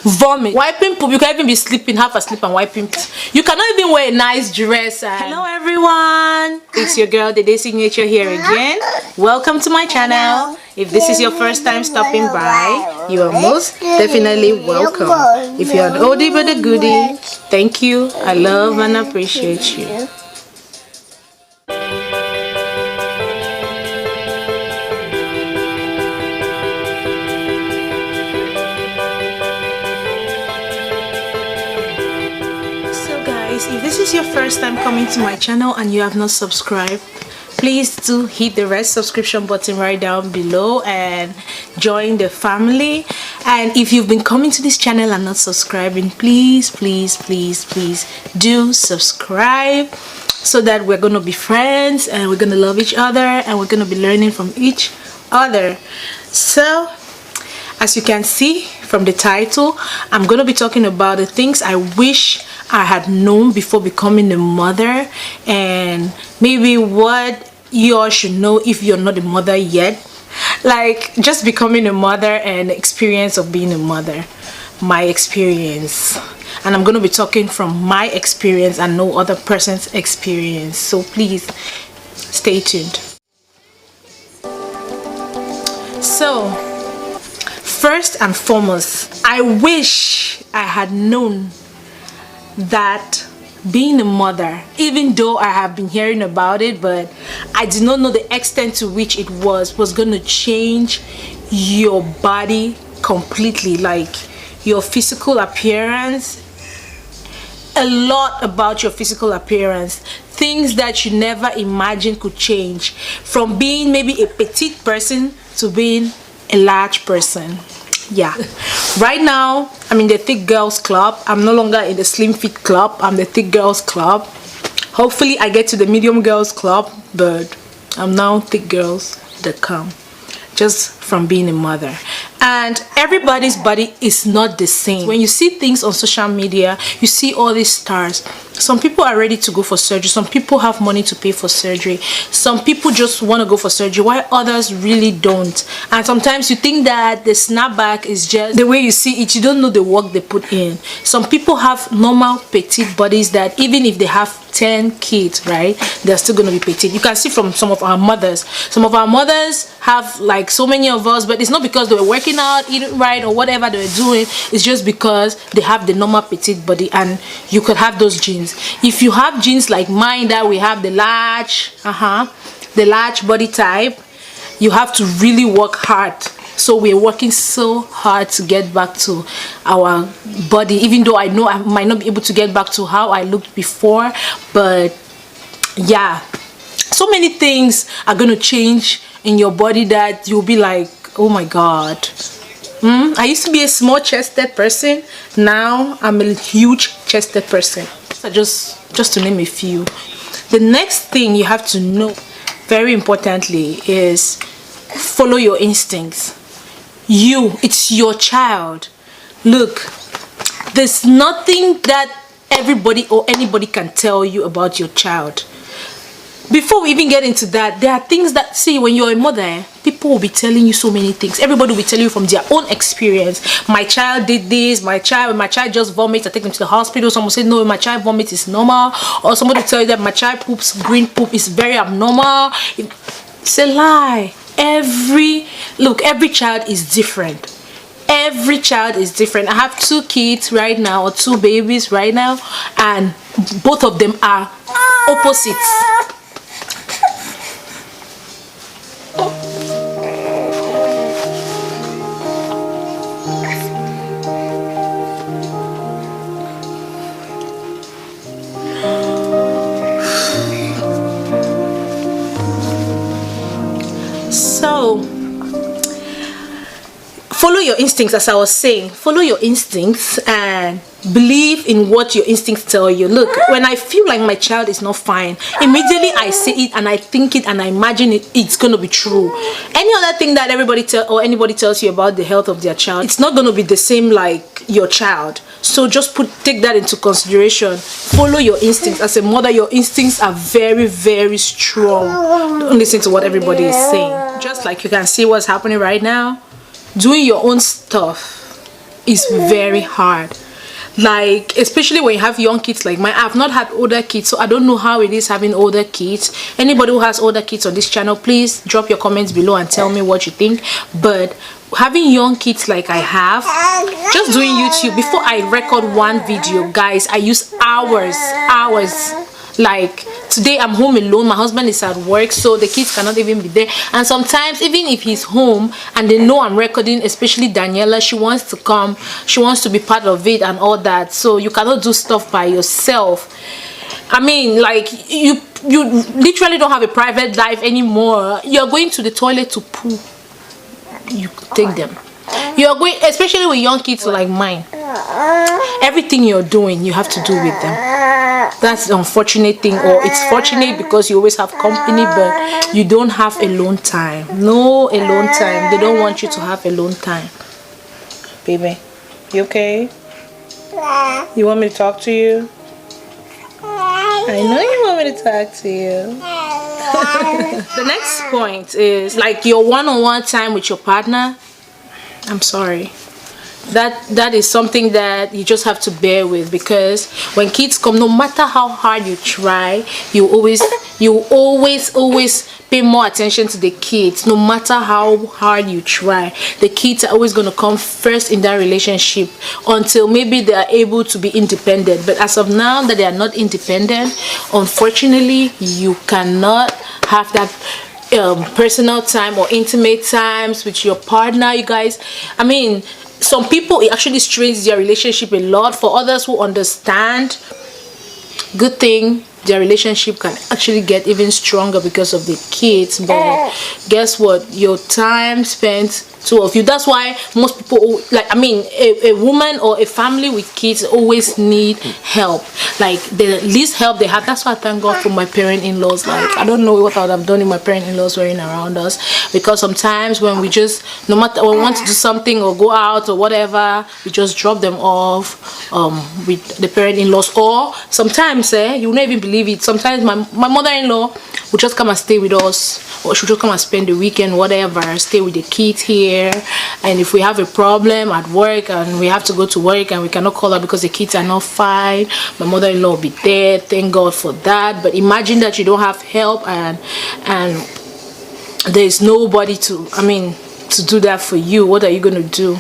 vomit, wiping poop. You can even be sleeping, half asleep and wiping poop. You cannot even wear a nice dress. Hello everyone, it's your girl Dede Signature here again. Welcome to my channel. If this is your first time stopping by, you are most definitely welcome. If you're an oldie but a goodie, thank you. I love and appreciate you. If this is your first time coming to my channel and you have not subscribed, please do hit the red subscription button right down below and join the family. And if you've been coming to this channel and not subscribing, please do subscribe, so that we're gonna be friends and we're gonna love each other and we're gonna be learning from each other. So as you can see from the title, I'm gonna be talking about the things I wish I had known before becoming a mother, and maybe what you all should know if you're not a mother yet, like just becoming a mother and the experience of being a mother, my experience. And I'm going to be talking from my experience and no other person's experience, so please stay tuned. So first and foremost, I wish I had known that being a mother, even though I have been hearing about it, but I did not know the extent to which it was going to change your body completely, like your physical appearance, a lot about your physical appearance, things that you never imagined could change, from being maybe a petite person to being a large person. Yeah, right now I'm in the thick girls club. I'm no longer in the slim fit club. I'm the thick girls club. Hopefully I get to the medium girls club, but I'm now thick girls.com, just from being a mother. And everybody's body is not the same. When you see things on social media, you see all these stars. Some people are ready to go for surgery. Some people have money to pay for surgery. Some people just want to go for surgery, while others really don't. And sometimes you think that the snapback is just the way you see it. You don't know the work they put in. Some people have normal petite bodies that even if they have 10 kids, right, they're still going to be petite. You can see from some of our mothers. Some of our mothers have like so many of us, but it's not because they were working out, eating right, or whatever they were doing. It's just because they have the normal petite body, and you could have those genes. If you have genes like mine, that we have the large body type, you have to really work hard. So we're working so hard to get back to our body, even though I know I might not be able to get back to how I looked before. But yeah, so many things are going to change in your body that you'll be like, oh my god. I used to be a small chested person. Now I'm a huge chested person. So just to name a few. The next thing you have to know, very importantly, is follow your instincts. It's your child. Look, there's nothing that everybody or anybody can tell you about your child. Before we even get into that, there are things that, see, when you're a mother, people will be telling you so many things. Everybody will be telling you from their own experience. My child did this, when my child just vomits, I take them to the hospital. Someone will say, no, my child vomits is normal. Or somebody will tell you that my child poops, green poop is very abnormal. It's a lie. Every child is different. Every child is different. I have 2 kids right now, or 2 babies right now, and both of them are opposites. So follow your instincts. As I was saying, follow your instincts and believe in what your instincts tell you. Look, when I feel like my child is not fine, immediately I say it and I think it and I imagine it's going to be true. Any other thing that anybody tells you about the health of their child, it's not going to be the same like your child. So just take that into consideration. Follow your instincts. As a mother, your instincts are very, very strong. Don't listen to what everybody is saying. Just like you can see what's happening right now, doing your own stuff. is very hard. Like, especially when you have young kids like mine. I've not had older kids, so I don't know how it is having older kids. Anybody who has older kids on this channel, please drop your comments below and tell me what you think. But having young kids like I have, just doing YouTube, before I record one video, guys, I use hours. Like today I'm home alone, my husband is at work, so the kids cannot even be there. And sometimes even if he's home and they know I'm recording, especially Daniela, she wants to come, she wants to be part of it and all that. So you cannot do stuff by yourself. I mean, like, you literally don't have a private life anymore. You're going to the toilet to poo, you take them. You're going, especially with young kids like mine, everything you're doing you have to do with them. That's the unfortunate thing, or it's fortunate because you always have company, but you don't have alone time. No alone time. They don't want you to have alone time. Baby, you okay? You want me to talk to you? I know you want me to talk to you. The next point is like your one-on-one time with your partner. I'm sorry, that is something that you just have to bear with, because when kids come, no matter how hard you try, you always pay more attention to the kids. No matter how hard you try, the kids are always going to come first in that relationship until maybe they are able to be independent. But as of now that they are not independent, unfortunately you cannot have that personal time or intimate times with your partner, you guys. I mean, some people, it actually strains their relationship a lot. For others who understand, good thing, their relationship can actually get even stronger because of the kids. But guess what? Your time spent, two of you, that's why most people, like, I mean, a woman or a family with kids always need help. Like, the least help they have. That's why I thank God for my parent-in-laws. Like, I don't know what I would have done if my parent-in-laws weren't around us, because sometimes when we just, no matter when we want to do something or go out or whatever, we just drop them off with the parent-in-laws. Or sometimes you will not even believe it, sometimes my mother-in-law will just come and stay with us, or she'll just come and spend the weekend, whatever, stay with the kids here. And if we have a problem at work and we have to go to work and we cannot call her because the kids are not fine, my mother-in-law will be there. Thank God for that. But imagine that you don't have help and there's nobody to do that for you. What are you going to do?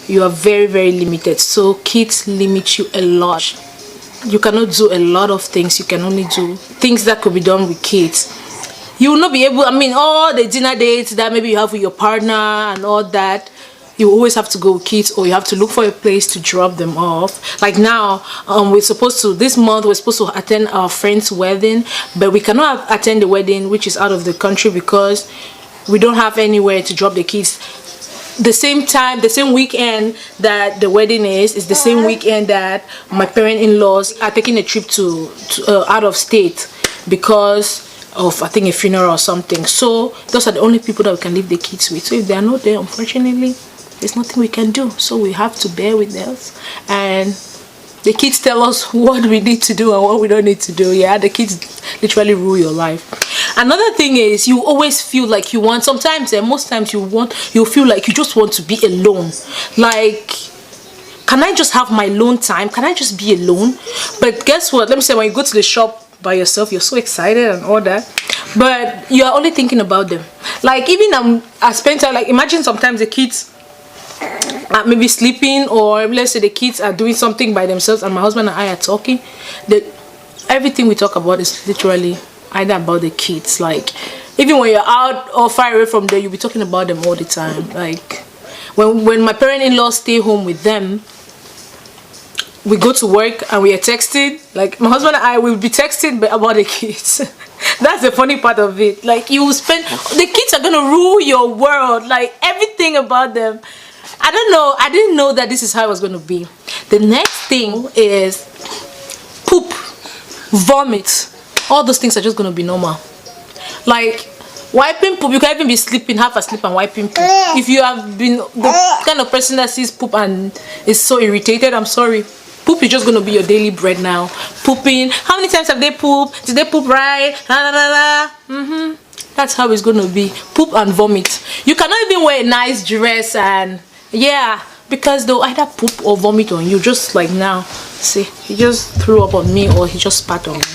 You are very, very limited. So kids limit you a lot. You cannot do a lot of things. You can only do things that could be done with kids. You will not be able, all the dinner dates that maybe you have with your partner and all that, you always have to go with kids, or you have to look for a place to drop them off. Like now, this month we're supposed to attend our friend's wedding, but we cannot attend the wedding which is out of the country because we don't have anywhere to drop the kids. The same time, the same weekend that the wedding is the same weekend that my parent-in-laws are taking a trip to out of state because of, I think, a funeral or something. So those are the only people that we can leave the kids with. So if they are not there, unfortunately, there's nothing we can do. So we have to bear with us, and the kids tell us what we need to do and what we don't need to do. Yeah, the kids literally rule your life. Another thing is, you always feel like you want, sometimes and most times you feel like you just want to be alone. Like, can I just have my alone time? Can I just be alone? But guess what? Let me say, when you go to the shop by yourself, you're so excited and all that, but you're only thinking about them. Like, even I spend time, like, imagine sometimes the kids are maybe sleeping, or let's say the kids are doing something by themselves and my husband and I are talking. Everything we talk about is literally either about the kids. Like, even when you're out or far away from there, you'll be talking about them all the time. Like, when my parent-in-law stay home with them, we go to work and we are texting. Like, my husband and I will be texting about the kids. That's the funny part of it. Like, you will spend, the kids are gonna rule your world. Like, everything about them. I don't know, I didn't know that this is how it was gonna be. The next thing is poop, vomit. All those things are just gonna be normal. Like, wiping poop, you can even be sleeping, half asleep and wiping poop. If you have been the kind of person that sees poop and is so irritated, I'm sorry. Poop is just going to be your daily bread now. Pooping. How many times have they pooped? Did they poop right? That's how it's going to be. Poop and vomit. You cannot even wear a nice dress and, yeah, because they'll either poop or vomit on you, just like now. See, he just threw up on me or he just spat on me.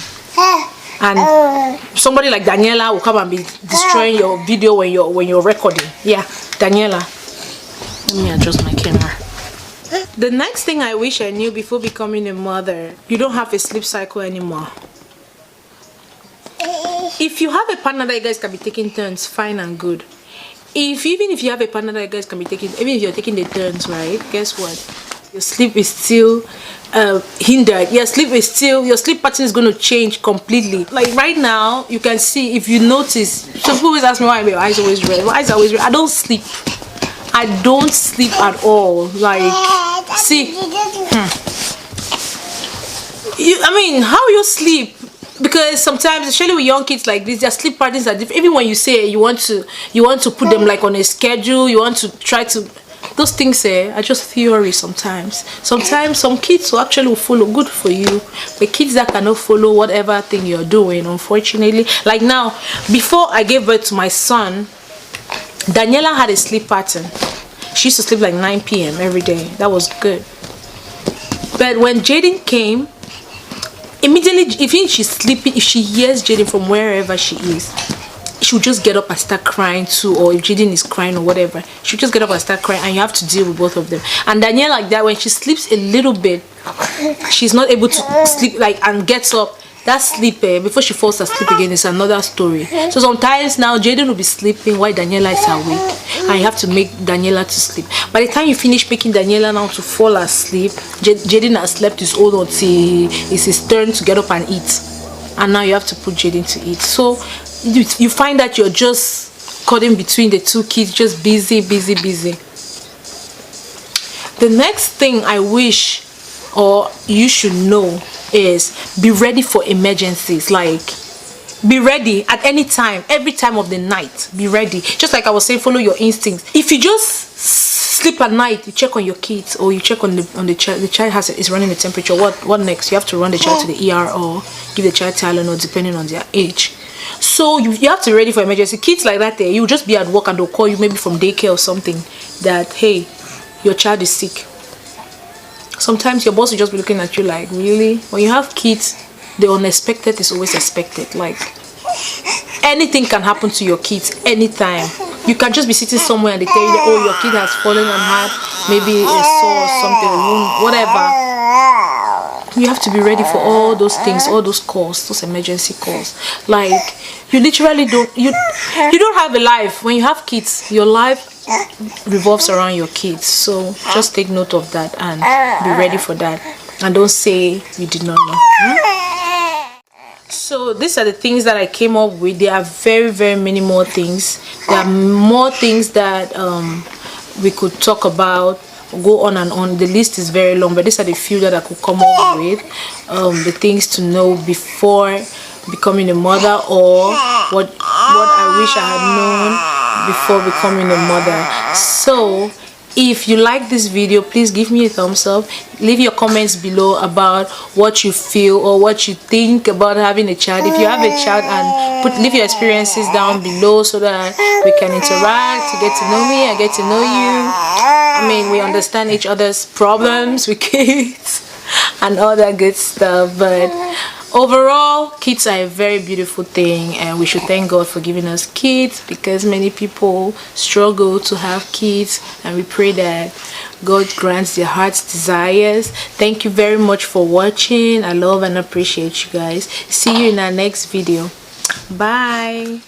And somebody like Daniela will come and be destroying your video when you're recording. Yeah, Daniela. Let me adjust my camera. The next thing I wish I knew before becoming a mother, you don't have a sleep cycle anymore. If you have a partner that you guys can be taking turns, fine and good. Even if you have a partner that you guys can be taking, even if you're taking the turns, right? Guess what? Your sleep is still hindered. Your sleep pattern is going to change completely. Like right now, you can see, if you notice, some people always ask me why my eyes always red. My eyes are always red. I don't sleep. I don't sleep at all. Like, see, I mean, how you sleep? Because sometimes, especially with young kids like this, their sleep patterns are different. Even when you say you want to put them like on a schedule, you want to try to, those things are just theory. Sometimes some kids will actually follow. Good for you. But kids that cannot follow whatever thing you're doing, unfortunately, like now, before I gave birth to my son, Daniela had a sleep pattern. She used to sleep like 9 p.m. every day. That was good. But when Jaden came, immediately, even she's sleeping, if she hears Jaden from wherever she is, she'll just get up and start crying too. Or if Jaden is crying or whatever, she'll just get up and start crying, and you have to deal with both of them. And Danielle, like that, when she sleeps a little bit, she's not able to sleep like and gets up. That sleep before she falls asleep again is another story. So sometimes now Jaden will be sleeping while Daniela is awake, and you have to make Daniela to sleep. By the time you finish making Daniela now to fall asleep, Jaden has slept his own until it's his turn to get up and eat, and now you have to put Jaden to eat. So you find that you're just caught in between the two kids, just busy. The next thing I wish or you should know is be ready for emergencies. Like, be ready at any time, every time of the night. Be ready. Just like I was saying, follow your instincts. If you just sleep at night, you check on your kids, or you check on the child. The child is running the temperature. What next? You have to run the child to the ER or give the child Tylenol, depending on their age. So you have to be ready for emergency. Kids like that, you just be at work and they'll call you maybe from daycare or something that, hey, your child is sick. Sometimes your boss will just be looking at you like, really? When you have kids, the unexpected is always expected. Like, anything can happen to your kids anytime. You can just be sitting somewhere and they tell you that, oh, your kid has fallen and had maybe a sore or something, whatever. You have to be ready for all those things, all those calls, those emergency calls. Like, you literally don't have a life. When you have kids, your life revolves around your kids. So just take note of that and be ready for that, and don't say you did not know. So these are the things that I came up with. There are very many more things. There are more things that we could talk about, go on and on. The list is very long, but these are the few that I could come up with. The things to know before becoming a mother, or what I wish I had known before becoming a mother. So if you like this video, please give me a thumbs up. Leave your comments below about what you feel or what you think about having a child. If you have a child, and leave your experiences down below so that we can interact, to get to know me, I get to know you. I mean, we understand each other's problems with kids and all that good stuff. But overall, kids are a very beautiful thing, and we should thank God for giving us kids, because many people struggle to have kids, and we pray that God grants their heart's desires. Thank you very much for watching. I love and appreciate you guys. See you in our next video. Bye.